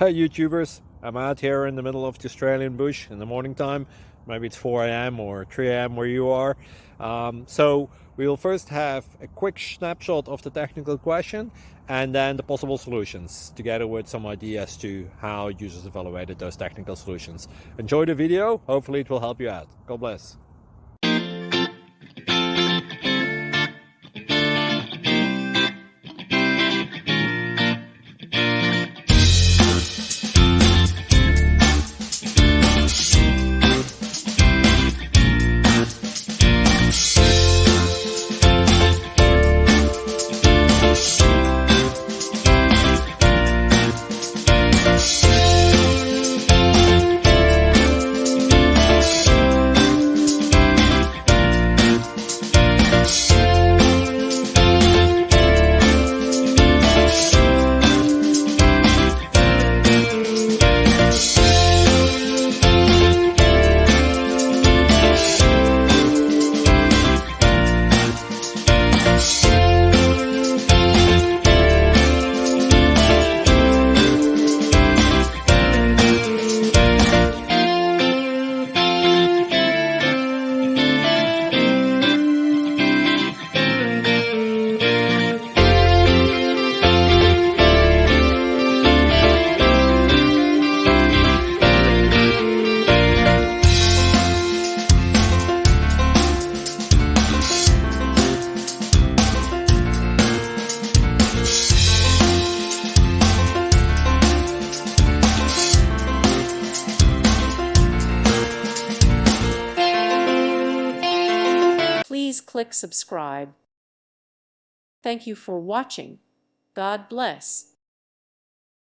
Hey YouTubers, I'm out here in the middle of the Australian bush in the morning time. Maybe it's 4 a.m. or 3 a.m. where you are. So we'll first have a quick snapshot of the technical question and then the possible solutions, together with some ideas to how users evaluated those technical solutions. Enjoy the video, hopefully it will help you out. God bless. Please click subscribe. Thank you for watching. God bless.